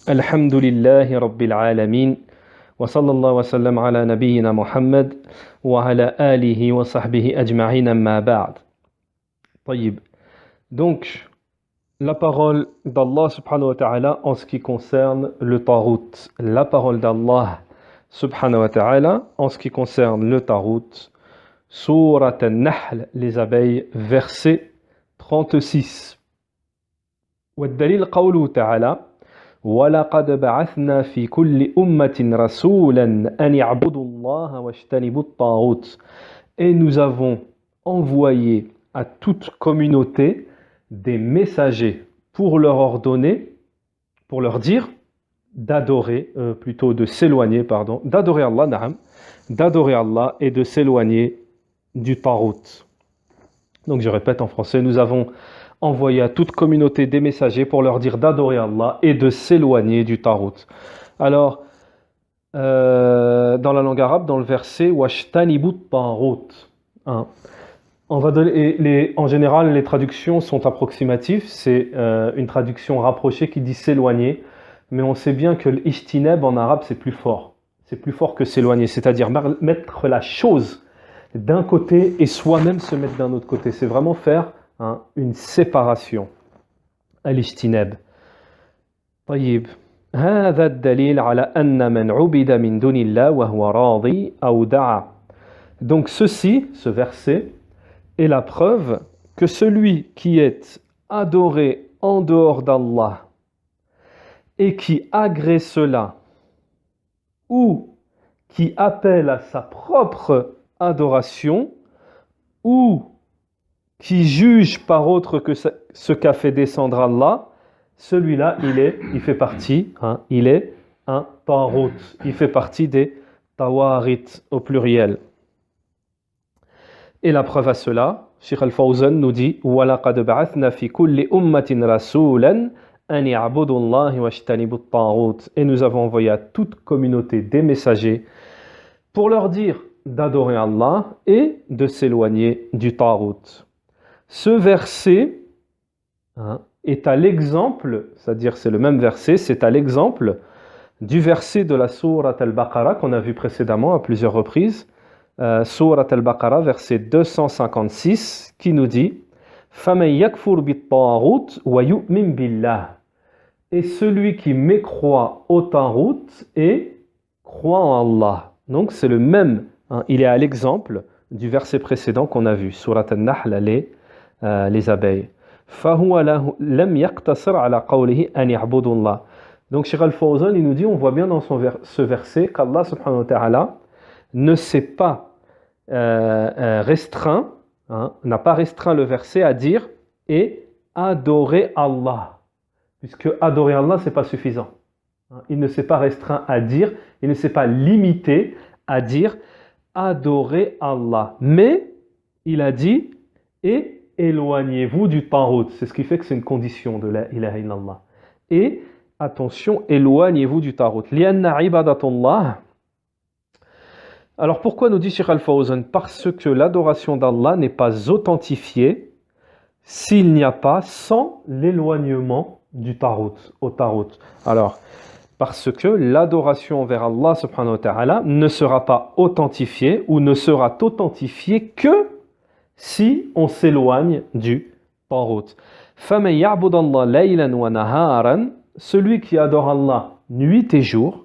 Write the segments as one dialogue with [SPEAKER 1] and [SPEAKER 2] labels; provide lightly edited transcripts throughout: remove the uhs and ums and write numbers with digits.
[SPEAKER 1] الحمد لله رب العالمين وصلى الله وسلم على نبينا محمد وعلى آله وصحبه أجمعين ما بعد. طيب. Donc, la parole d'Allah subhanahu wa ta'ala en ce qui concerne le Tarout. La parole d'Allah subhanahu wa ta'ala en ce qui concerne le Tarout. Surat An-Nahl, les abeilles, verset 36. والدليل قوله تعالى وَلَقَدْ بَعَثْنَا فِي كُلِّ أُمَّةٍ رَسُولًا أَنِ اعْبُدُوا اللَّهَ وَاجْتَنِبُوا الطَّاغُوتَ. Et nous avons envoyé à toute communauté des messagers pour leur ordonner, pour leur dire d'adorer, plutôt de s'éloigner, d'adorer Allah, na'am, d'adorer Allah et de s'éloigner du Tarout. Donc je répète en français, nous avons envoyé à toute communauté des messagers pour leur dire d'adorer Allah et de s'éloigner du Tarout. Alors, dans la langue arabe, dans le verset Washtanibu Tarout, on va donner, en général, les traductions sont approximatives. C'est une traduction rapprochée qui dit s'éloigner, mais on sait bien que l'ishtinab en arabe c'est plus fort. C'est plus fort que s'éloigner, c'est-à-dire mettre la chose d'un côté et soi-même se mettre d'un autre côté. C'est vraiment faire une séparation. Al-ishtinab. طيب. هذا الدليل على أن من عبد من دون الله وهو راضي أو دعا. Donc ceci, ce verset, est la preuve que celui qui est adoré en dehors d'Allah et qui agrée cela ou qui appelle à sa propre adoration ou qui juge par autre que ce qu'a fait descendre Allah, celui-là, il fait partie, il est un Tarout. Il fait partie des Tawarit au pluriel. Et la preuve à cela, Cheikh Al-Fawzan nous dit وَلَقَدْ بَعَثْنَا فِي كُلِّ أُمَّةٍ رَسُولًا أَنِ يَعْبُدُوا اللَّهَ وَاجْتَنِبُوا الطَّاغُوتَ. Et nous avons envoyé à toute communauté des messagers pour leur dire d'adorer Allah et de s'éloigner du Tarout. Ce verset est à l'exemple, c'est-à-dire c'est le même verset, c'est à l'exemple du verset de la sourate Al-Baqarah qu'on a vu précédemment à plusieurs reprises, sourate Al-Baqarah, verset 256, qui nous dit فَمَنْ يَكْفُرْ بِالطَّاغُوتِ وَيُؤْمِنْ بِاللَّهِ. Et celui qui mécroit au Tarout et croit en Allah. Donc c'est le même, il est à l'exemple du verset précédent qu'on a vu, sourate An-Nahl, les abeilles. فَهُوَ لَمْ يَقْتَصِرْ عَلَى قَوْلِهِ أَنْ يَعْبُدُوا اللَّهِ. Donc Cheikh Al-Fawzan, il nous dit, on voit bien dans ce verset qu'Allah subhanahu wa ta'ala ne s'est pas restreint, n'a pas restreint le verset à dire et adorer Allah. Puisque adorer Allah, c'est pas suffisant. Il ne s'est pas restreint à dire, il ne s'est pas limité à dire adorer Allah. Mais il a dit et éloignez-vous du Tarout. C'est ce qui fait que c'est une condition de la ilaha illallah. Et attention, éloignez-vous du Tarout. Lianna ibadatullah. Alors pourquoi nous dit Cheikh Al-Fawzan? Parce que l'adoration d'Allah n'est pas authentifiée s'il n'y a pas sans l'éloignement du Tarout, au Tarout. Alors, parce que l'adoration envers Allah subhanahu wa ta'ala ne sera pas authentifiée ou ne sera authentifiée que si on s'éloigne du Tarout. فَمَنْ يَعْبُدَ اللَّهَ لَيْلًا وَنَهَارًا. Celui qui adore Allah nuit et jour,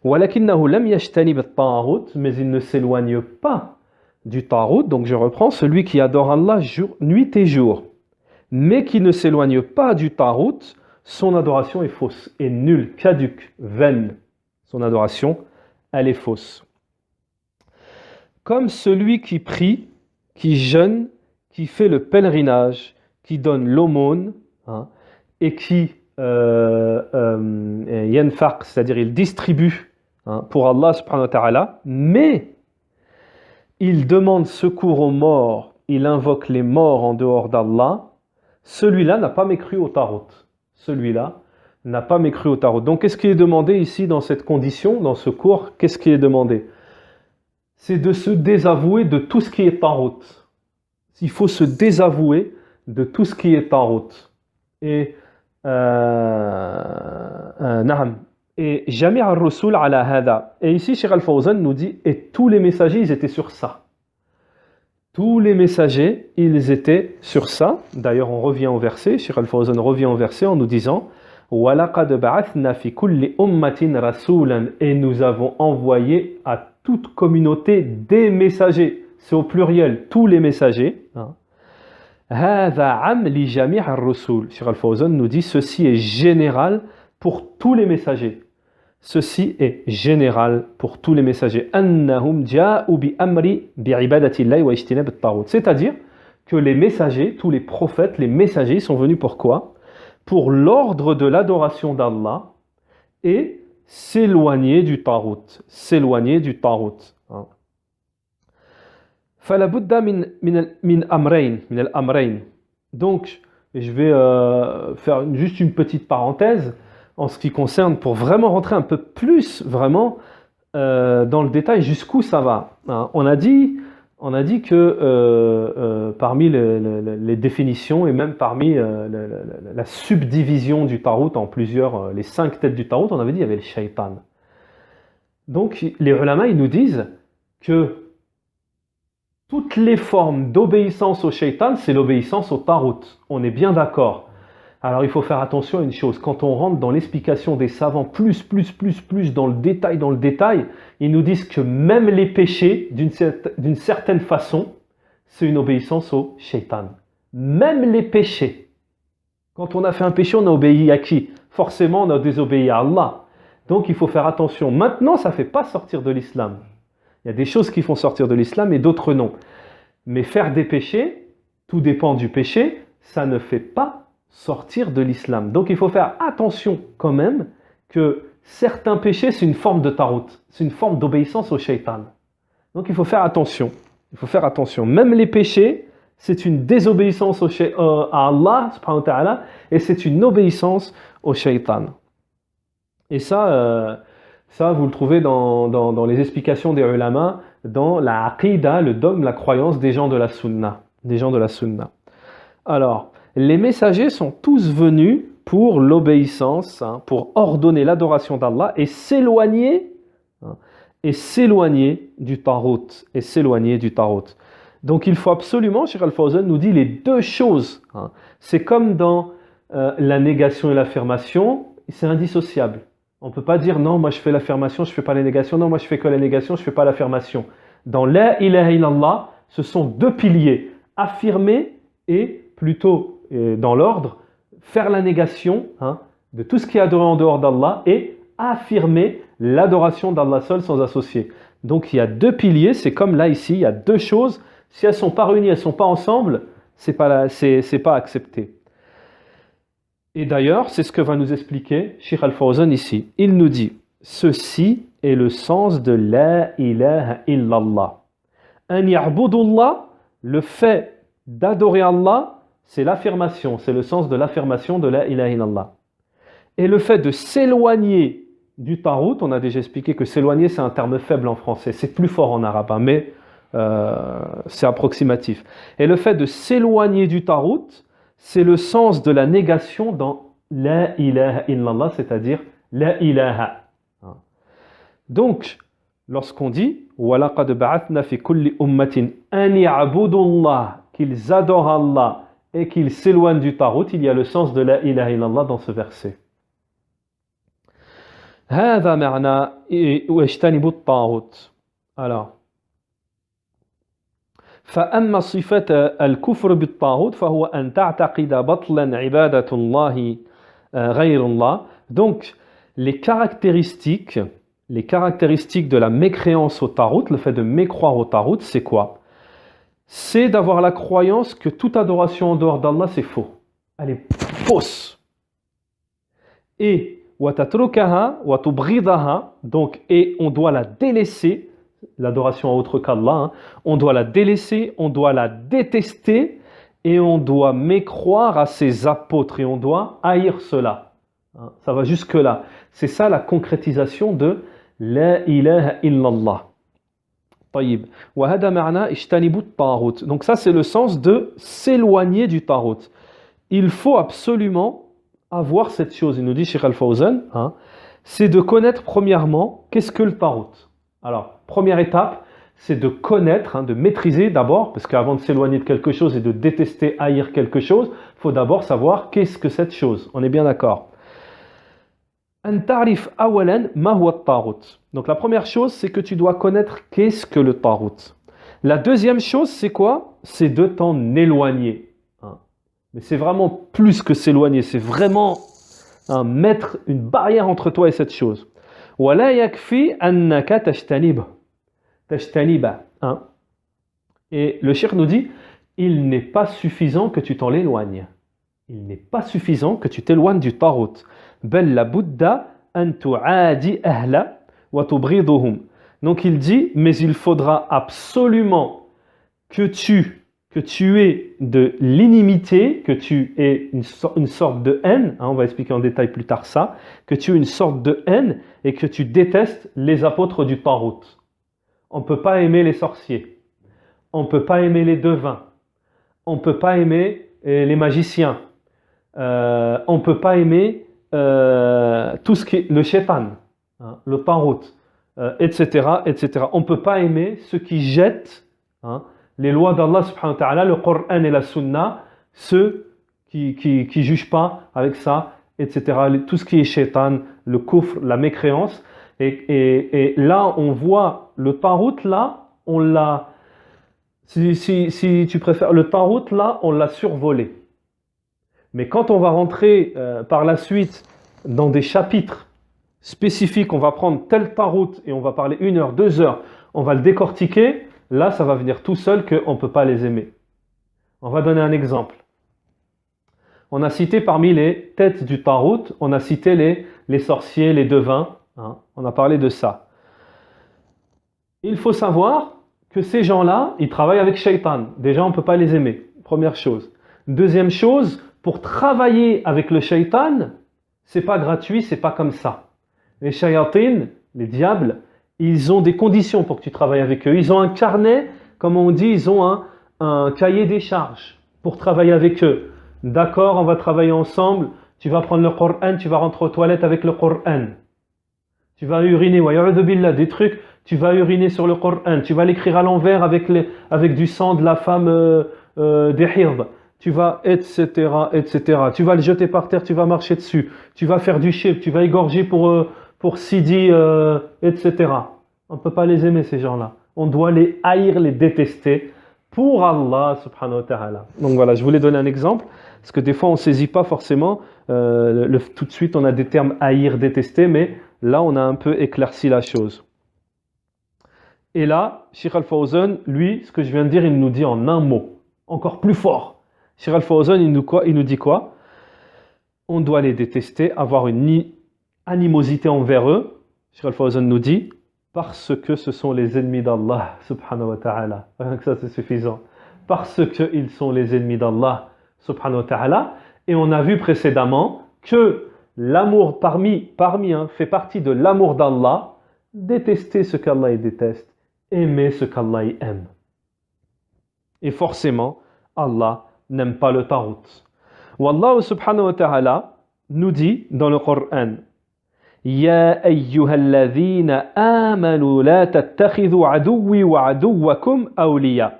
[SPEAKER 1] وَلَكِنَّهُ لَمْ يَجْتَنِبِ الطَّاغُوتَ. Mais il ne s'éloigne pas du Tarout. Donc je reprends, celui qui adore Allah nuit et jour, mais qui ne s'éloigne pas du Tarout, son adoration est fausse, est nulle, caduque, vaine. Son adoration, elle est fausse. Comme celui qui prie, qui jeûne, qui fait le pèlerinage, qui donne l'aumône, et qui yanfaq, c'est-à-dire il distribue pour Allah subhanahu wa ta'ala, mais il demande secours aux morts, il invoque les morts en dehors d'Allah, celui-là n'a pas mécru au Tarout. Celui-là n'a pas mécru au Tarout. Donc qu'est-ce qui est demandé ici dans cette condition, dans ce cours? Qu'est-ce qui est demandé? C'est de se désavouer de tout ce qui est Tarout. Il faut se désavouer de tout ce qui est Tarout. Et Naam. Et Jami' al-Rusul ala hada. Et ici, Cheikh Al-Fawzan nous dit, et tous les messagers, ils étaient sur ça. Tous les messagers, ils étaient sur ça. D'ailleurs, on revient au verset, Cheikh Al-Fawzan revient au verset en nous disant, وَلَقَدْ بَعَثْنَا فِي كُلِّ أُمَّةٍ رَسُولًا. Et nous avons envoyé à toute communauté des messagers. C'est au pluriel, tous les messagers. هَذَا عَمْ لِجَمِيعِ الرُّسُولِ. Cheikh Al-Fawzan nous dit, ceci est général pour tous les messagers. Ceci est général pour tous les messagers. أَنَّهُمْ جَاءُوا بِأَمْرِ بِعِبَادَةِ اللَّهِ وَاجْتِنَابِ الطَّاغُوتِ. C'est-à-dire que les messagers, tous les prophètes, les messagers sont venus pour quoi? Pour l'ordre de l'adoration d'Allah et s'éloigner du tarout. S'éloigner du tarout. فَلَا بُدَّ مِنْ أَمْرَيْنِ. Donc, je vais faire juste une petite parenthèse en ce qui concerne, pour vraiment rentrer un peu plus vraiment dans le détail jusqu'où ça va. On a dit que parmi les définitions et même parmi la subdivision du tarout en plusieurs, les 5 têtes du tarout, on avait dit qu'il y avait le shaitan. Donc les ulama, ils nous disent que toutes les formes d'obéissance au shaitan, c'est l'obéissance au tarout. On est bien d'accord. Alors il faut faire attention à une chose, quand on rentre dans l'explication des savants plus dans le détail, ils nous disent que même les péchés, d'une certaine façon, c'est une obéissance au shaitan. Même les péchés. Quand on a fait un péché, on a obéi à qui? Forcément, on a désobéi à Allah. Donc il faut faire attention. Maintenant, ça ne fait pas sortir de l'islam. Il y a des choses qui font sortir de l'islam et d'autres non. Mais faire des péchés, tout dépend du péché, ça ne fait pas sortir de l'islam. Donc il faut faire attention quand même que certains péchés, c'est une forme de tarout, c'est une forme d'obéissance au shaitan. Donc il faut faire attention. Il faut faire attention. Même les péchés, c'est une désobéissance à Allah, subhanahu wa ta'ala, et c'est une obéissance au shaitan. Et ça, vous le trouvez dans les explications des ulama, dans la aqidah, le dogme, la croyance des gens de la sunna. Des gens de la sunna. Alors, les messagers sont tous venus pour l'obéissance, pour ordonner l'adoration d'Allah et s'éloigner du tarout. Et s'éloigner du tarout. Donc il faut absolument, Cheikh Al-Fawzan nous dit les deux choses. C'est comme dans la négation et l'affirmation, c'est indissociable. On ne peut pas dire non, moi je fais l'affirmation, je ne fais pas la négation, non, moi je fais que la négation, je ne fais pas l'affirmation. Dans la ilaha illallah, ce sont deux piliers, affirmer et plutôt dans l'ordre, faire la négation de tout ce qui est adoré en dehors d'Allah et affirmer l'adoration d'Allah seul sans associer. Donc il y a deux piliers, c'est comme là ici, il y a deux choses. Si elles ne sont pas réunies, elles ne sont pas ensemble, c'est pas accepté. Et d'ailleurs, c'est ce que va nous expliquer Cheikh Al-Fawzan ici. Il nous dit, ceci est le sens de la ilaha illallah. An ya'budullah, le fait d'adorer Allah, c'est l'affirmation, c'est le sens de l'affirmation de la ilaha illallah. Et le fait de s'éloigner du tarout, on a déjà expliqué que s'éloigner c'est un terme faible en français, c'est plus fort en arabe, mais c'est approximatif. Et le fait de s'éloigner du tarout, c'est le sens de la négation dans la ilaha illallah, c'est-à-dire la ilaha. Donc, lorsqu'on dit وَلَقَدْ بَعَثْنَا فِي كُلِّ أُمَّةٍ أَنْ يَعْبُدُوا اللَّهَ, qu'ils adorent Allah et qu'ils s'éloignent du tarout, il y a le sens de la ilaha illallah dans ce verset. هذا معنى واجتنبوا الطاغوت. Alors, فأما صفة الكفر بالطاغوت فهو أن تعتقد بطلا عبادة الله غير الله. Donc, les caractéristiques de la mécréance au tarout, le fait de mécroire au tarout, c'est quoi? C'est d'avoir la croyance que toute adoration en dehors d'Allah, c'est faux. Elle est fausse. Et donc, et on doit la délaisser, l'adoration à autre qu'Allah, on doit la délaisser, on doit la détester, et on doit mécroire à ses apôtres, et on doit haïr cela. Ça va jusque là. C'est ça la concrétisation de la ilaha illallah. طيب. وهذا معنى اجتنبوا الطاغوت. Donc ça c'est le sens de s'éloigner du tarout. Il faut absolument avoir cette chose, il nous dit Cheikh Al-Fawzan, hein, c'est de connaître premièrement qu'est-ce que le Tarout. Alors, première étape, c'est de connaître, hein, de maîtriser d'abord, parce qu'avant de s'éloigner de quelque chose et de détester, haïr quelque chose, il faut d'abord savoir qu'est-ce que cette chose. On est bien d'accord. Donc la première chose, c'est que tu dois connaître qu'est-ce que le Tarout. La deuxième chose, c'est quoi? C'est de t'en éloigner. Hein. Mais c'est vraiment plus que s'éloigner, c'est vraiment mettre une barrière entre toi et cette chose. وَلَا يَكْفِي أَنَّكَ تَجْتَنِبَ. Et le cheikh nous dit, il n'est pas suffisant que tu t'en éloignes. Il n'est pas suffisant que tu t'éloignes du Tarout. بَلْ لَبُدَّ أَن تُعَادِ أَهْلَ وَتُبْغِضُهُمْ. Donc il dit, mais il faudra absolument que tu aies de l'inimité, que tu aies une sorte de haine, hein, on va expliquer en détail plus tard ça, que tu aies une sorte de haine et que tu détestes les apôtres du Tarout. On ne peut pas aimer les sorciers, on ne peut pas aimer les devins, on ne peut pas aimer les magiciens, on ne peut pas aimer tout ce qui est le shaitan, hein, le Tarout, etc., etc. On ne peut pas aimer ceux qui jettent, hein, les lois d'Allah subhanahu wa ta'ala, le Coran et la Sunna, ceux qui jugent pas avec ça, etc. Tout ce qui est shaitan, le kufr, la mécréance. Et là, on voit le Tarout, là, on l'a, si tu préfères, le Tarout, là, on l'a survolé. Mais quand on va rentrer par la suite dans des chapitres spécifiques, on va prendre tel Tarout et on va parler 1 heure, 2 heures, on va le décortiquer, là, ça va venir tout seul qu'on ne peut pas les aimer. On va donner un exemple. On a cité parmi les têtes du Tarout, on a cité les sorciers, les devins, hein, on a parlé de ça. Il faut savoir que ces gens-là, ils travaillent avec Shaitan. Déjà, on ne peut pas les aimer, première chose. Deuxième chose, pour travailler avec le Shaitan, c'est pas gratuit, c'est pas comme ça. Les shayatines, les diables, ils ont des conditions pour que tu travailles avec eux. Ils ont un carnet, comme on dit, ils ont un cahier des charges pour travailler avec eux. D'accord, on va travailler ensemble, tu vas prendre le Coran, tu vas rentrer aux toilettes avec le Coran. Tu vas uriner, des trucs, tu vas uriner sur le Coran, tu vas l'écrire à l'envers avec du sang de la femme des hird. Tu vas, etc., etc. Tu vas le jeter par terre, tu vas marcher dessus. Tu vas faire du shirk, tu vas égorger pour Sidi, etc. On ne peut pas les aimer, ces gens-là. On doit les haïr, les détester pour Allah, subhanahu wa ta'ala. Donc voilà, je voulais donner un exemple, parce que des fois, on ne saisit pas forcément, tout de suite, on a des termes haïr, détester, mais là, on a un peu éclairci la chose. Et là, Cheikh Al-Fawzan, lui, ce que je viens de dire, il nous dit en un mot, encore plus fort. Cheikh Al-Fawzan, il nous dit quoi? On doit les détester, avoir une animosité envers eux. Cheikh Al-Fawzan nous dit, parce que ce sont les ennemis d'Allah, subhanahu wa ta'ala. Ça, c'est suffisant. Parce qu'ils sont les ennemis d'Allah, subhanahu wa ta'ala. Et on a vu précédemment que l'amour fait partie de l'amour d'Allah, détester ce qu'Allah déteste, aimer ce qu'Allah aime. Et forcément, Allah n'aime pas le Tarout. Wallah subhanahu wa ta'ala nous dit dans le Coran, Ya ayyuhalladhina amanu la tattakhidhu aduwwi wa aduwwakum awliya.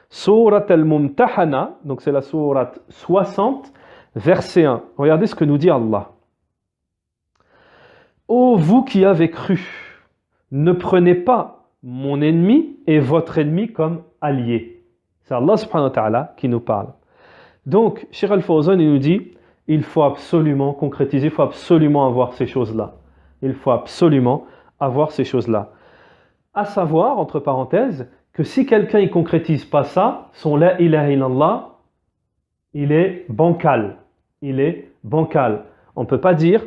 [SPEAKER 1] Surat al-Mumtahana, donc c'est la sourate 60, verset 1. Regardez ce que nous dit Allah. Ô vous qui avez cru, ne prenez pas mon ennemi et votre ennemi comme alliés. C'est Allah subhanahu wa ta'ala qui nous parle. Donc, Cheikh Al-Fawzan, il nous dit, il faut absolument concrétiser, il faut absolument avoir ces choses-là. Il faut absolument avoir ces choses-là. À savoir, entre parenthèses, que si quelqu'un ne concrétise pas ça, son la ilaha illallah, il est bancal. Il est bancal. On ne peut pas dire,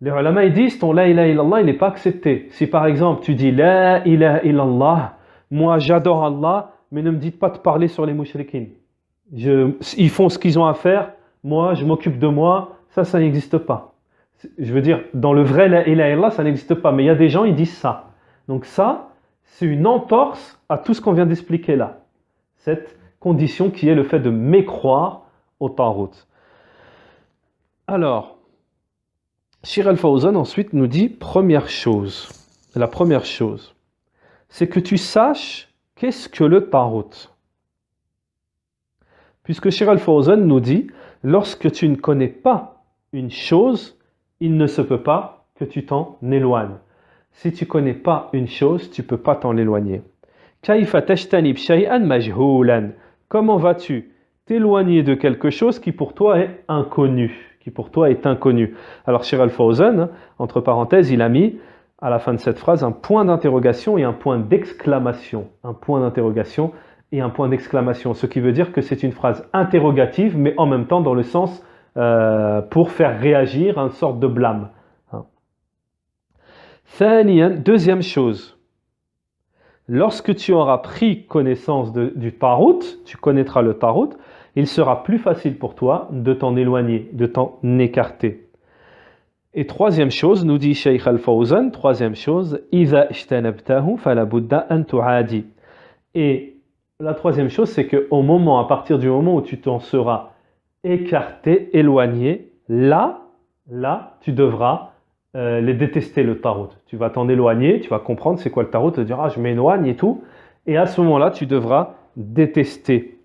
[SPEAKER 1] les ulama ils disent, ton la ilaha illallah, il n'est pas accepté. Si par exemple, tu dis la ilaha illallah, moi j'adore Allah, mais ne me dites pas de parler sur les mushrikines. Ils font ce qu'ils ont à faire, moi je m'occupe de moi, ça n'existe pas. Je veux dire, dans le vrai la ilaha illallah, ça n'existe pas, mais il y a des gens, ils disent ça. Donc ça, c'est une entorse à tout ce qu'on vient d'expliquer là. Cette condition qui est le fait de mécroire au Tarout. Alors, Shir al-Fawzan ensuite nous dit, la première chose, c'est que tu saches qu'est-ce que le Tarut. Puisque Shir al-Fawzan nous dit, lorsque tu ne connais pas une chose, il ne se peut pas que tu t'en éloignes. Si tu ne connais pas une chose, tu ne peux pas t'en éloigner. Kayfa tajtanib shay'an majhoulan. Comment vas-tu t'éloigner de quelque chose qui pour toi est inconnu, Alors Shir al-Fawzan, entre parenthèses, il a mis à la fin de cette phrase un point d'interrogation et un point d'exclamation. Ce qui veut dire que c'est une phrase interrogative, mais en même temps dans le sens pour faire réagir, une sorte de blâme. Deuxième chose, lorsque tu auras pris connaissance du Tarut, tu connaîtras le Tarut, il sera plus facile pour toi de t'en éloigner, de t'en écarter. Et troisième chose, nous dit Shaykh al-Fawzan, إِذَا اجْتَنَبْتَهُ فَلَا بُدَّ أَن تُعَادِ. Et la troisième chose, c'est à partir du moment où tu t'en seras écarté, éloigné, là, tu devras les détester, le Tarut. Tu vas t'en éloigner, tu vas comprendre c'est quoi le Tarut, te dire je m'éloigne et tout. Et à ce moment-là, tu devras détester.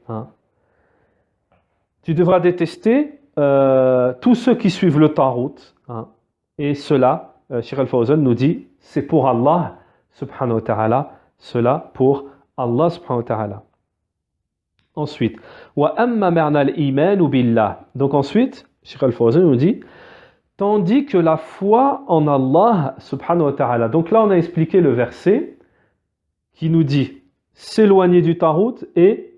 [SPEAKER 1] Tu devras détester tous ceux qui suivent le Tarut. Et cela, Shir al-Fawzan nous dit, c'est pour Allah subhanahu wa ta'ala. Cela pour Allah subhanahu wa ta'ala. Ensuite, wa amma ma'na al-iman billah. Donc ensuite, Shir al-Fawzan nous dit, tandis que la foi en Allah subhanahu wa ta'ala. Donc là, on a expliqué le verset qui nous dit s'éloigner du Tarut et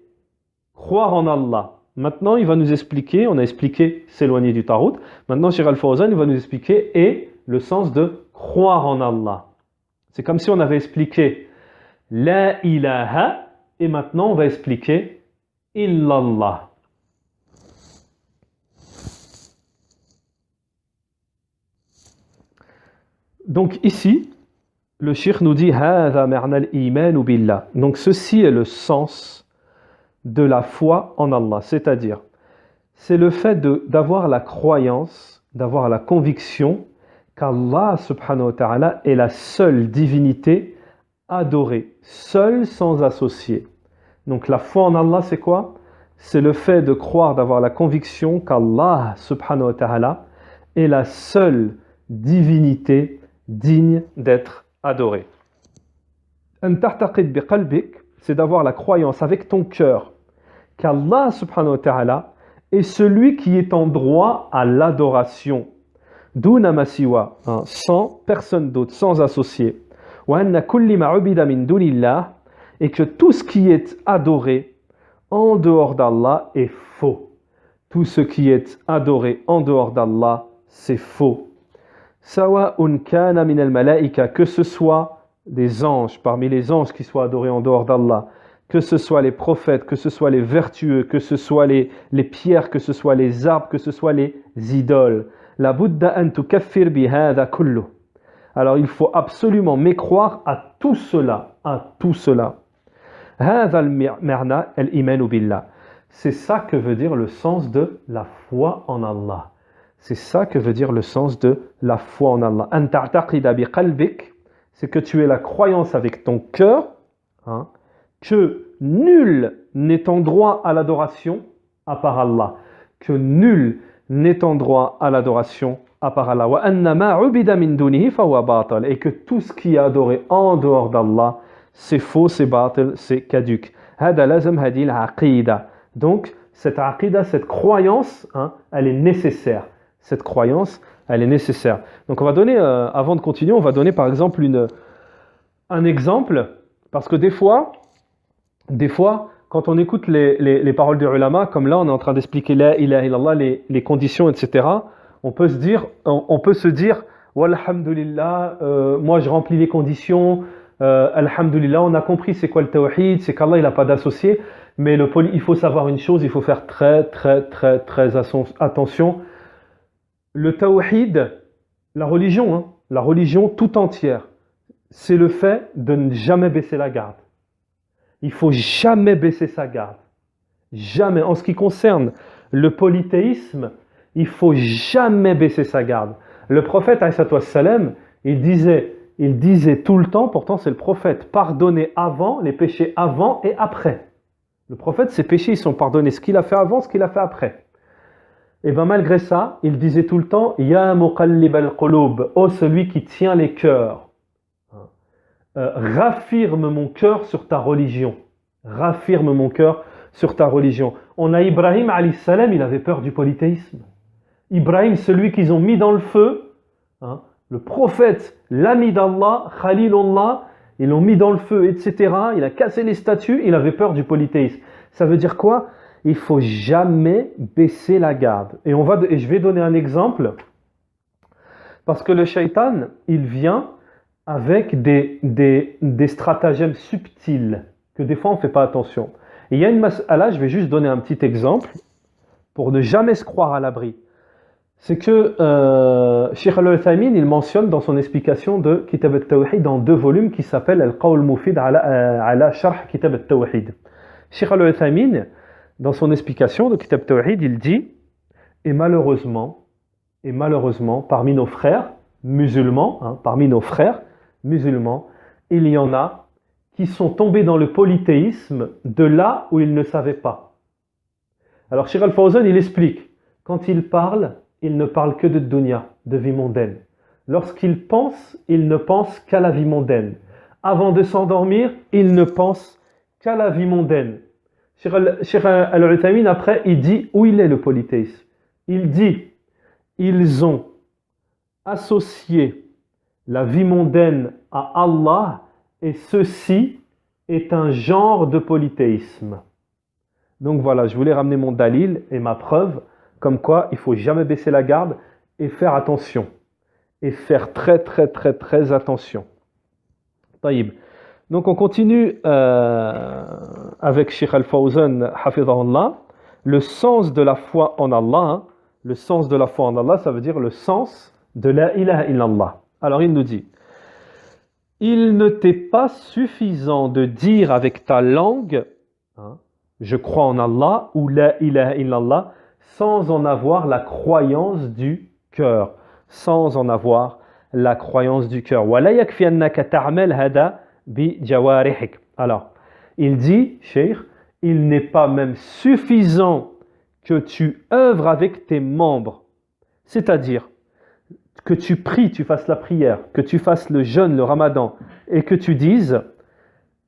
[SPEAKER 1] croire en Allah. Maintenant, il va nous expliquer, on a expliqué s'éloigner du Tarut. Maintenant, Shir al-Fawzan, il va nous expliquer et le sens de croire en Allah. C'est comme si on avait expliqué la ilaha et maintenant on va expliquer illallah. Donc ici, le shir nous dit هذا معنى الإيمان بالله. Donc ceci est le sens de la foi en Allah, c'est-à-dire c'est le fait d'avoir la croyance, d'avoir la conviction qu'Allah subhanahu wa ta'ala est la seule divinité adorée, seule sans associé. Donc la foi en Allah, c'est quoi? C'est le fait de croire, d'avoir la conviction qu'Allah subhanahu wa ta'ala est la seule divinité digne d'être adorée. An ta'taqid bi qalbik, c'est d'avoir la croyance avec ton cœur qu'Allah subhanahu wa ta'ala est celui qui est en droit à l'adoration. Duna ma siwa, sans personne d'autre, sans associé. Wa anna kulli ma ubida min dunillah, et que tout ce qui est adoré en dehors d'Allah est faux. Tout ce qui est adoré en dehors d'Allah, c'est faux. Sawa'un kana min al-malaika, que ce soit des anges, parmi les anges qui soient adorés en dehors d'Allah, que ce soit les prophètes, que ce soit les vertueux, que ce soit les pierres, que ce soit les arbres, que ce soit les idoles. La budda an tukaffir bi hadha kullu. Alors il faut absolument mécroire à tout cela, Hadha al-ma'na al-iman billah. C'est ça que veut dire le sens de la foi en Allah. C'est ça que veut dire le sens de la foi en Allah. An ta'taqida bi qalbik, c'est que tu aies la croyance avec ton cœur, que nul n'est en droit à l'adoration à part Allah. Que nul n'est en droit à l'adoration à part Allah. Wa anna ma ubida min dunihi fa huwa batil. Et que tout ce qui est adoré en dehors d'Allah, c'est faux, c'est batil, c'est caduc. Hada lazam hadil aqida. Donc, cette aqida, cette croyance, elle est nécessaire. Cette croyance, elle est nécessaire. Donc, on va donner, avant de continuer, on va donner par exemple un exemple, parce que des fois, quand on écoute les paroles des ulama, comme là on est en train d'expliquer la ilaha illallah, les conditions, etc., on peut se dire walhamdulillah, moi je remplis les conditions, alhamdulillah, on a compris c'est quoi le tawhid, c'est qu'Allah il n'a pas d'associé, mais il faut savoir une chose, il faut faire très attention. Le tawhid, la religion tout entière, c'est le fait de ne jamais baisser la garde. Il ne faut jamais baisser sa garde. Jamais. En ce qui concerne le polythéisme, il faut jamais baisser sa garde. Le prophète, alayhi wassalam, il disait tout le temps, pourtant c'est le prophète, pardonnez avant, les péchés avant et après. Le prophète, ses péchés, ils sont pardonnés, ce qu'il a fait avant, ce qu'il a fait après. Et bien malgré ça, il disait tout le temps, Ya muqallib al-qulub, ô celui qui tient les cœurs, raffirme mon cœur sur ta religion. Raffirme mon cœur sur ta religion. On a Ibrahim, alayhi salam, il avait peur du polythéisme. Ibrahim, celui qu'ils ont mis dans le feu, le prophète, l'ami d'Allah, Khalilullah, ils l'ont mis dans le feu, etc. Il a cassé les statues, il avait peur du polythéisme. Ça veut dire quoi? Il ne faut jamais baisser la garde. Et je vais donner un exemple, parce que le shaitan, il vient avec des stratagèmes subtils, que des fois on ne fait pas attention. Et il y a une mas'ala, je vais juste donner un petit exemple, pour ne jamais se croire à l'abri. C'est que Cheikh Al-Uthaymin, il mentionne dans son explication de Kitab al-Tawhid dans 2 volumes qui s'appellent Al-Qawl Mufid ala Sharh Kitab al-Tawhid. Cheikh Al-Uthaymin, dans son explication de Kitab al-Tawhid, il dit, et malheureusement, parmi nos frères musulmans, il y en a qui sont tombés dans le polythéisme de là où ils ne savaient pas. Alors Cheikh Al-Fawzan, il explique, quand il parle, il ne parle que de dunya, de vie mondaine. Lorsqu'il pense, il ne pense qu'à la vie mondaine. Avant de s'endormir, il ne pense qu'à la vie mondaine. Cheikh Al-Uthaymin, après, il dit où il est le polythéisme. Il dit, ils ont associé la vie mondaine à Allah et ceci est un genre de polythéisme. Donc voilà, je voulais ramener mon dalil et ma preuve comme quoi il ne faut jamais baisser la garde et faire attention. Et faire très très très très attention. Taïb. Donc on continue avec Cheikh Al-Fawzan, hafidhahullah, le sens de la foi en Allah. Le sens de la foi en Allah, ça veut dire le sens de la ilaha illallah. Alors il nous dit, il ne t'est pas suffisant de dire avec ta langue, je crois en Allah ou la ilaha illallah, sans en avoir la croyance du cœur. Sans en avoir la croyance du cœur. Alors, il dit, Cheikh, il n'est pas même suffisant que tu œuvres avec tes membres. C'est-à-dire que tu pries, tu fasses la prière, que tu fasses le jeûne, le ramadan, et que tu dises,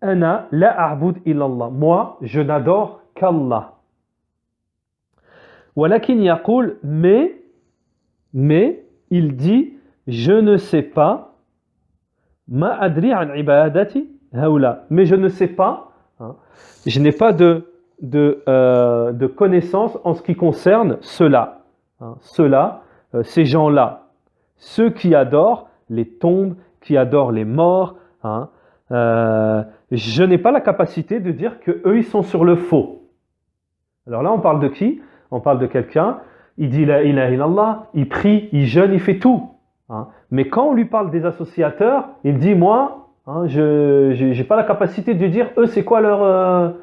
[SPEAKER 1] Ana la a'bud illallah. Moi, je n'adore qu'Allah. Walakin yaqul, mais il dit, je ne sais pas, ma adri an ibadati haula. Mais je ne sais pas, je n'ai pas de connaissances en ce qui concerne ceux-là. Ces gens-là, ceux qui adorent les tombes, qui adorent les morts. Je n'ai pas la capacité de dire qu'eux, ils sont sur le faux. Alors là, on parle de qui? On parle de quelqu'un, il dit la ilaha illallah, il prie, il jeûne, il fait tout. Mais quand on lui parle des associateurs, il dit moi, je n'ai pas la capacité de dire eux c'est quoi leur...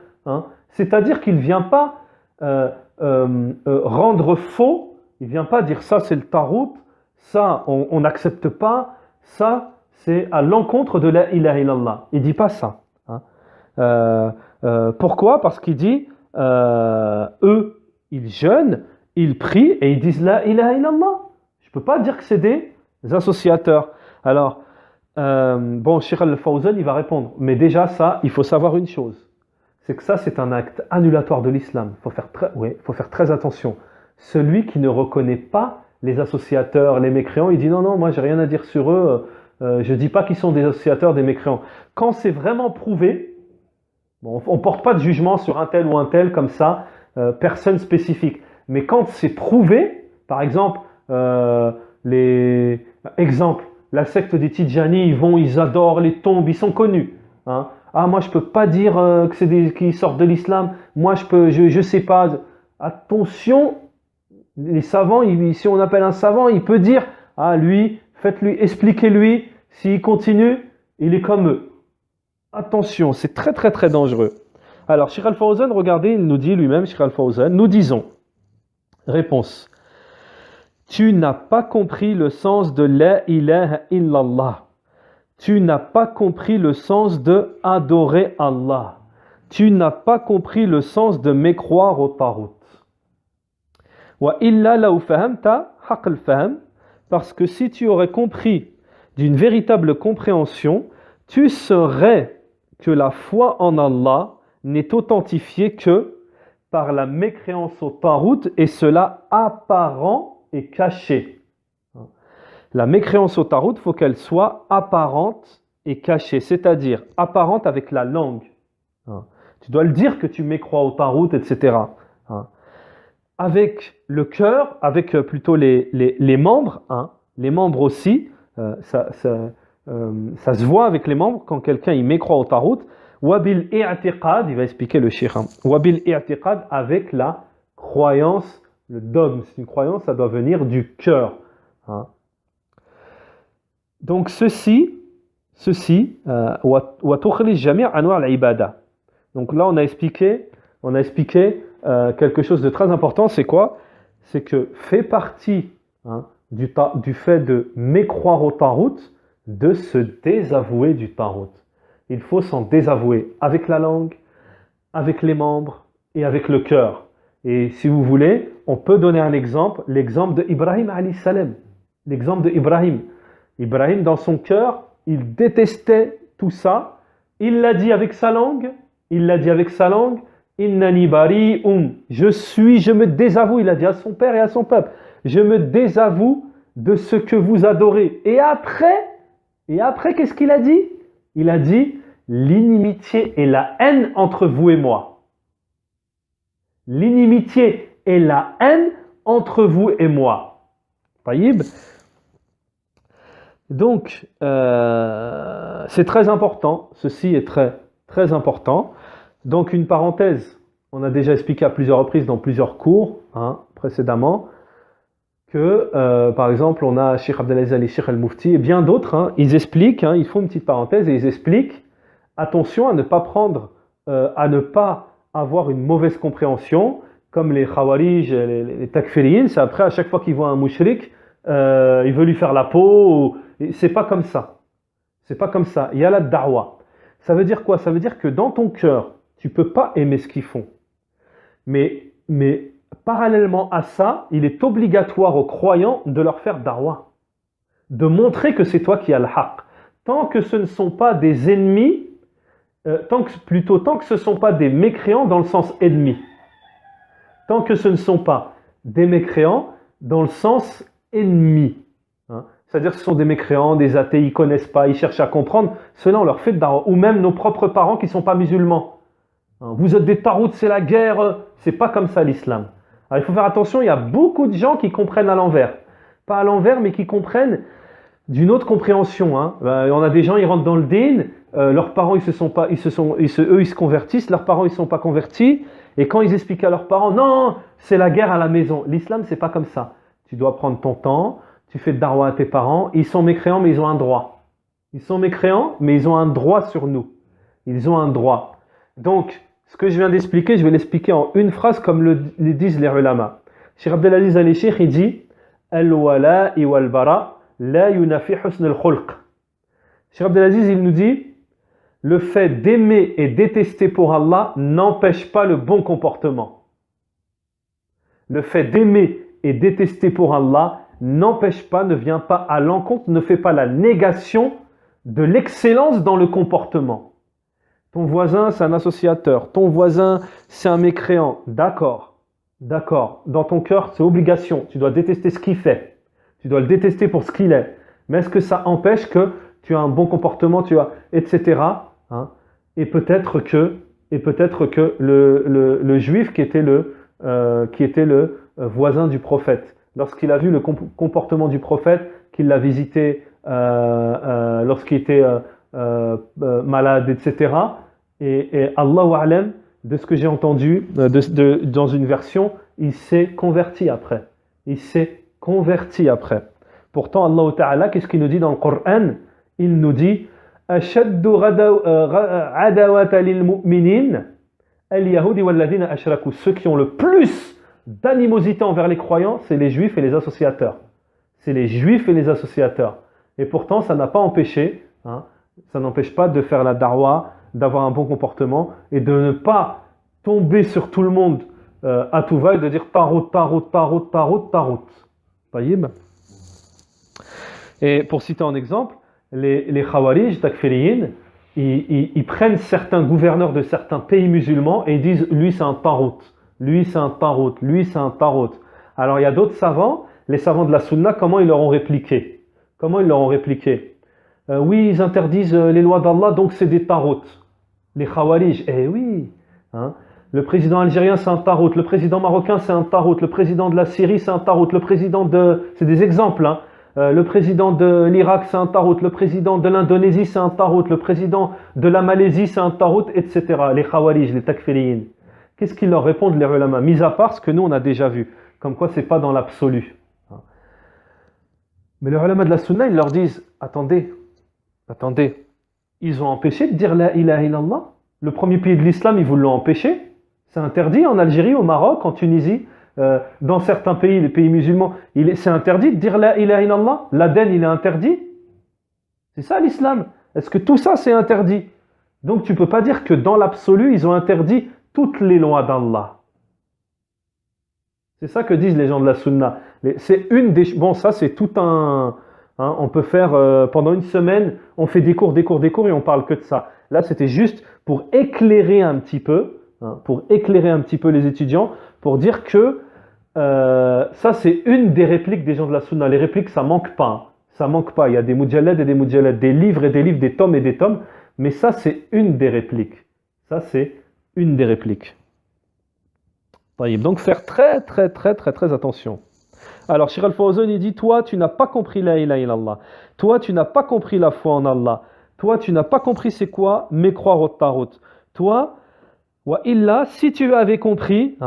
[SPEAKER 1] C'est-à-dire qu'il ne vient pas rendre faux, il ne vient pas dire ça c'est le tarout, ça on n'accepte pas, ça c'est à l'encontre de la ilaha illallah. Il ne dit pas ça. Pourquoi? Parce qu'il dit eux, ils jeûnent, ils prient et ils disent la ilaha illallah. Je ne peux pas dire que c'est des associateurs. Alors, Cheikh Al-Fawzan, il va répondre. Mais déjà, ça, il faut savoir une chose. C'est que ça, c'est un acte annulatoire de l'islam. Il faut faire très attention. Celui qui ne reconnaît pas les associateurs, les mécréants, il dit non, moi, j'ai rien à dire sur eux. Je ne dis pas qu'ils sont des associateurs, des mécréants. Quand c'est vraiment prouvé, on ne porte pas de jugement sur un tel ou un tel comme ça, personne spécifique. Mais quand c'est prouvé, par exemple, la secte des Tidjani, ils adorent les tombes, ils sont connus. Moi je peux pas dire que c'est qui sortent de l'islam. Moi je sais pas. Attention, les savants, si on appelle un savant, il peut dire lui, faites-lui, expliquez-lui. S'il continue, il est comme eux. Attention, c'est très très très dangereux. Alors Cheikh Al-Fawzan, regardez, il nous dit lui-même, Cheikh Al-Fawzan, nous disons. Réponse. tu n'as pas compris le sens de la ilaha illallah. Tu n'as pas compris le sens de adorer Allah. Tu n'as pas compris le sens de mécroire au Tarout. Wa illa law fahamta haqq al-fahm, parce que si tu aurais compris d'une véritable compréhension, tu saurais que la foi en Allah n'est authentifiée que par la mécréance au Tarout, et cela apparent et caché. La mécréance au Tarout, il faut qu'elle soit apparente et cachée, c'est-à-dire apparente avec la langue. Tu dois le dire que tu mécrois au Tarout, etc. Avec le cœur, avec plutôt les membres, les membres aussi, ça se voit avec les membres quand quelqu'un il mécroit au Tarout. Wabil i'tiqad, il va expliquer le cheikh. Wabil i'tiqad, avec la croyance, le dogme, c'est une croyance, ça doit venir du cœur. Donc ceci, wa tukhrij jami' anwa' al-ibada. Donc là on a expliqué quelque chose de très important, c'est quoi? C'est que fait partie du fait de mécroire au Tarout, de se désavouer du Tarout. Il faut s'en désavouer avec la langue, avec les membres et avec le cœur. Et si vous voulez, on peut donner un exemple, l'exemple de Ibrahim alayhi salam. L'exemple de Ibrahim. Ibrahim, dans son cœur, il détestait tout ça. Il l'a dit avec sa langue. Innani bari'un. Je me désavoue, il a dit à son père et à son peuple. Je me désavoue de ce que vous adorez. Et après, qu'est-ce qu'il a dit? Il a dit l'inimitié et la haine entre vous et moi. L'inimitié et la haine entre vous et moi. Taïb. Donc, c'est très important. Ceci est très, très important. Donc, une parenthèse. On a déjà expliqué à plusieurs reprises dans plusieurs cours précédemment que, par exemple, on a Cheikh Abdelaziz Ali, Cheikh Al-Mufti et bien d'autres. Ils expliquent, ils font une petite parenthèse et ils expliquent attention à ne pas prendre, à ne pas avoir une mauvaise compréhension, comme les Khawarij, les Takfiriyin. C'est après, à chaque fois qu'ils voient un mouchrik, il veut lui faire la peau. C'est pas comme ça. C'est pas comme ça. Il y a la da'wa. Ça veut dire quoi? Ça veut dire que dans ton cœur, tu peux pas aimer ce qu'ils font. Mais parallèlement à ça, il est obligatoire aux croyants de leur faire da'wa. De montrer que c'est toi qui as le haqq. Tant que ce ne sont pas des ennemis, tant que ce ne sont pas des mécréants dans le sens ennemi. Tant que ce ne sont pas des mécréants dans le sens ennemi. C'est-à-dire que ce sont des mécréants, des athées, ils ne connaissent pas, ils cherchent à comprendre. Cela, on leur fait de da'wa. Ou même nos propres parents qui ne sont pas musulmans. Vous êtes des tarouts, c'est la guerre. C'est pas comme ça l'islam. Alors, il faut faire attention, il y a beaucoup de gens qui comprennent à l'envers. Pas à l'envers, mais qui comprennent d'une autre compréhension. On a des gens, ils rentrent dans le din, leurs parents, eux, ils se convertissent, leurs parents, ils ne sont pas convertis. Et quand ils expliquent à leurs parents, non, c'est la guerre à la maison. L'islam, c'est pas comme ça. Tu dois prendre ton temps. Tu fais de darwa à tes parents, ils sont mécréants mais ils ont un droit. Ils sont mécréants mais ils ont un droit sur nous. Ils ont un droit. Donc, ce que je viens d'expliquer, je vais l'expliquer en une phrase comme le disent les ulama. Cheikh Abdelaziz al-Sheikh, il dit Al-wala'i wal-bara la yunafi husn al-khulq. Cheikh Abdelaziz, il nous dit le fait d'aimer et détester pour Allah n'empêche pas le bon comportement. Le fait d'aimer et détester pour Allah n'empêche pas, ne vient pas à l'encontre, ne fait pas la négation de l'excellence dans le comportement. Ton voisin, c'est un associateur. Ton voisin, c'est un mécréant. D'accord. Dans ton cœur, c'est obligation. Tu dois détester ce qu'il fait. Tu dois le détester pour ce qu'il est. Mais est-ce que ça empêche que tu as un bon comportement, etc. Et peut-être que le juif qui était le voisin du prophète, lorsqu'il a vu le comportement du prophète, qu'il l'a visité lorsqu'il était malade, etc. Et Allahu a'lam, de ce que j'ai entendu dans une version, il s'est converti après. Pourtant, Allah Ta'ala, qu'est-ce qu'il nous dit dans le Coran? Il nous dit أَشَدُّ عَدَوَةَ لِلْمُؤْمِنِينَ الْيَهُودِ وَالَّذِينَ أَشْرَكُوا. Ceux qui ont le plus d'animosité envers les croyants, c'est les juifs et les associateurs. C'est les juifs et les associateurs. Et pourtant, ça n'a pas empêché, ça n'empêche pas de faire la darwa, d'avoir un bon comportement et de ne pas tomber sur tout le monde à tout va et de dire tarot, tarot, tarot, tarot, tarot. Taïb. Et pour citer un exemple, les Khawarij, Takfiriyin, ils prennent certains gouverneurs de certains pays musulmans et ils disent lui c'est un tarot, lui c'est un tarot, lui c'est un tarot. Alors il y a d'autres savants, les savants de la Sunna, comment ils leur ont répliqué? Comment ils leur ont répliqué? Oui, ils interdisent les lois d'Allah, donc c'est des tarots. Les Khawarij, eh oui, le président algérien c'est un tarot, le président marocain c'est un tarot, le président de la Syrie c'est un tarot, le président de... C'est des exemples, le président de l'Irak c'est un tarot, le président de l'Indonésie c'est un tarot, le président de la Malaisie c'est un tarot, etc. Les Khawarij, les Takfiriyin. Qu'est-ce qu'ils leur répondent les ulama? Mis à part ce que nous on a déjà vu, comme quoi c'est pas dans l'absolu. Mais les ulama de la Sunna, ils leur disent, attendez, ils ont empêché de dire la ilaha illallah. Le premier pays de l'islam, ils vous l'ont empêché. C'est interdit en Algérie, au Maroc, en Tunisie, dans certains pays, les pays musulmans, c'est interdit de dire la ilaha illallah. L'Aden, il est interdit. C'est ça l'islam. Est-ce que tout ça, c'est interdit? Donc tu ne peux pas dire que dans l'absolu, ils ont interdit toutes les lois d'Allah. C'est ça que disent les gens de la Sunna. C'est une des... Bon, ça, c'est tout un... on peut faire pendant une semaine, on fait des cours et on parle que de ça. Là, c'était juste pour éclairer un petit peu, les étudiants, pour dire que ça, c'est une des répliques des gens de la Sunna. Les répliques, ça manque pas. Ça manque pas. Il y a des mujallad et des mujallad, des livres et des livres, des tomes et des tomes. Mais ça, c'est une des répliques. Donc, faire très attention. Alors, Cheikh Al-Fawzan, il dit, toi, tu n'as pas compris la ilaha illallah. Toi, tu n'as pas compris la foi en Allah. Toi, tu n'as pas compris c'est quoi mécroire au tarot. Toi, wa illa, si tu avais compris,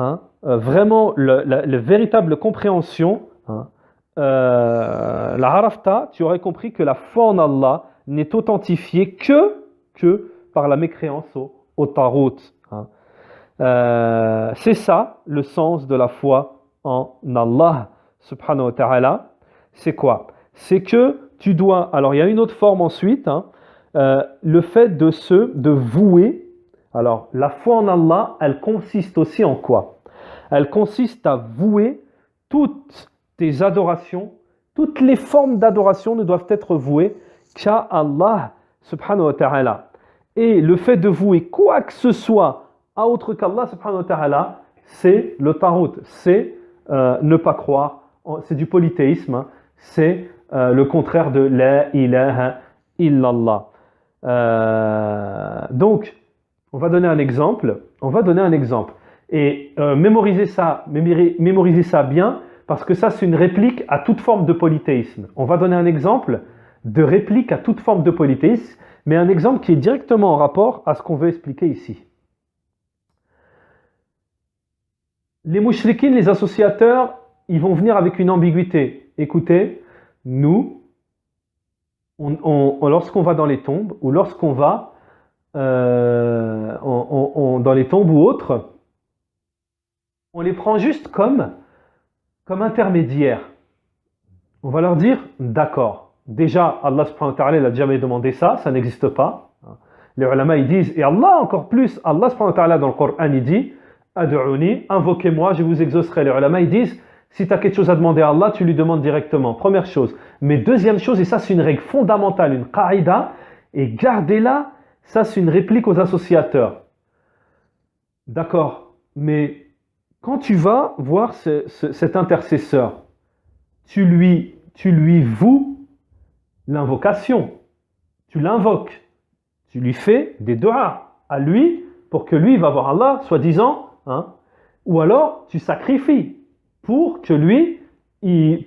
[SPEAKER 1] vraiment la véritable compréhension, la harafta, tu aurais compris que la foi en Allah n'est authentifiée que par la mécréance au tarot. C'est ça le sens de la foi en Allah subhanahu wa ta'ala. C'est quoi? C'est que tu dois, alors il y a une autre forme ensuite, le fait de vouer. Alors la foi en Allah, elle consiste aussi en quoi? Elle consiste à vouer toutes tes adorations, toutes les formes d'adoration ne doivent être vouées qu'à Allah subhanahu wa ta'ala. Et le fait de vouer quoi que ce soit à autre qu'Allah subhanahu wa ta'ala, c'est le tarot, c'est ne pas croire, c'est du polythéisme, c'est le contraire de la ilaha illallah. Donc, on va donner un exemple. Et mémorisez ça bien, parce que ça, c'est une réplique à toute forme de polythéisme. On va donner un exemple de réplique à toute forme de polythéisme, mais un exemple qui est directement en rapport à ce qu'on veut expliquer ici. Les mouchriquins, les associateurs, ils vont venir avec une ambiguïté. Écoutez, nous, lorsqu'on va dans les tombes, ou lorsqu'on va dans les tombes ou autres, on les prend juste comme intermédiaires. On va leur dire, d'accord, déjà, Allah subhanahu wa ta'ala n'a jamais demandé ça, ça n'existe pas. Les ulama, ils disent, et Allah encore plus, Allah subhanahu wa ta'ala dans le Coran, il dit, Ad'uni, invoquez-moi, je vous exaucerai. Les ulama, ils disent, si tu as quelque chose à demander à Allah, tu lui demandes directement. Première chose. Mais deuxième chose, et ça c'est une règle fondamentale, une qaïda, et gardez-la, ça c'est une réplique aux associateurs. D'accord, mais quand tu vas voir cet intercesseur, tu lui voues l'invocation, tu l'invoques, tu lui fais des du'as à lui, pour que lui va voir Allah, soi-disant, ou alors tu sacrifies pour que lui, il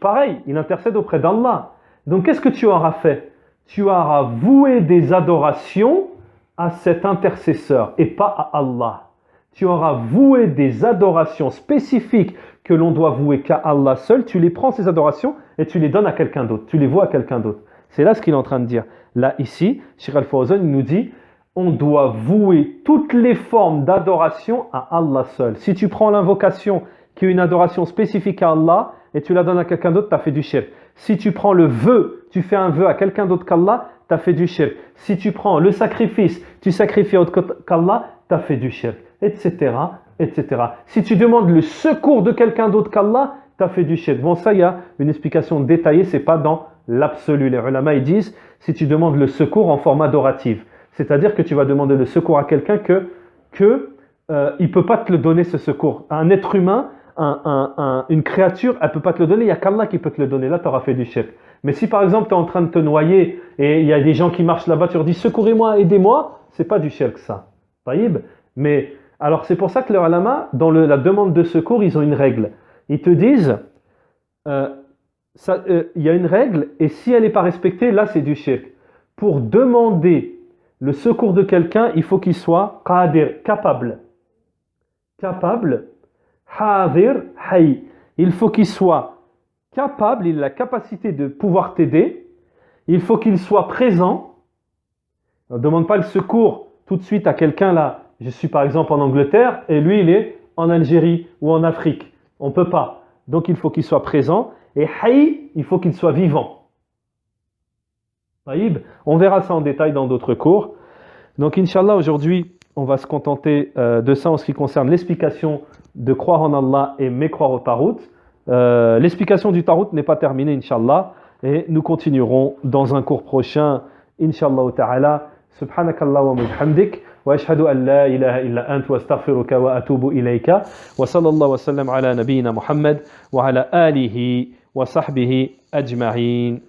[SPEAKER 1] intercède auprès d'Allah. Donc qu'est-ce que tu auras fait? Tu auras voué des adorations à cet intercesseur et pas à Allah. Tu auras voué des adorations spécifiques que l'on doit vouer qu'à Allah seul. Tu les prends, ces adorations, et tu les donnes à quelqu'un d'autre. Tu les voues à quelqu'un d'autre. C'est là ce qu'il est en train de dire. Là, ici, Cheikh Al-Fawzan nous dit, on doit vouer toutes les formes d'adoration à Allah seul. Si tu prends l'invocation qui est une adoration spécifique à Allah, et tu la donnes à quelqu'un d'autre, tu as fait du shirk. Si tu prends le vœu, tu fais un vœu à quelqu'un d'autre qu'Allah, tu as fait du shirk. Si tu prends le sacrifice, tu sacrifies autre qu'Allah, tu as fait du shirk, etc., etc. Si tu demandes le secours de quelqu'un d'autre qu'Allah, tu as fait du shirk. Bon, ça, il y a une explication détaillée, c'est pas dans l'absolu. Les ulama, ils disent, si tu demandes le secours en forme adorative, c'est-à-dire que tu vas demander le secours à quelqu'un il ne peut pas te le donner, ce secours. Un être humain, une créature, elle ne peut pas te le donner, il n'y a qu'Allah qui peut te le donner. Là, tu auras fait du shirk. Mais si par exemple, tu es en train de te noyer et il y a des gens qui marchent là-bas, tu leur dis secourez-moi, aidez-moi, c'est pas du shirk ça. Taïb. Mais alors c'est pour ça que les ulama, dans la demande de secours, ils ont une règle. Ils te disent, il y a une règle et si elle n'est pas respectée, là c'est du shirk. Pour demander le secours de quelqu'un, il faut qu'il soit qadir, capable. Capable, hadir, hay. Il faut qu'il soit capable, il a la capacité de pouvoir t'aider. Il faut qu'il soit présent. Ne demande pas le secours tout de suite à quelqu'un là. Je suis par exemple en Angleterre et lui il est en Algérie ou en Afrique. On ne peut pas. Donc il faut qu'il soit présent. Et hay, il faut qu'il soit vivant. On verra ça en détail dans d'autres cours. Donc, Inch'Allah, aujourd'hui, on va se contenter de ça en ce qui concerne l'explication de croire en Allah et mécroire au Tarout. L'explication du Tarout n'est pas terminée, Inch'Allah, et nous continuerons dans un cours prochain, Inch'Allah ta'ala. Subhanakallah wa bihamdik, wa ashhadu an la ilaha illa ant wa astaghfiruka wa atubu ilayka, wa sallallahu wa sallam ala nabiyyina Muhammad wa ala alihi wa sahbihi ajma'in.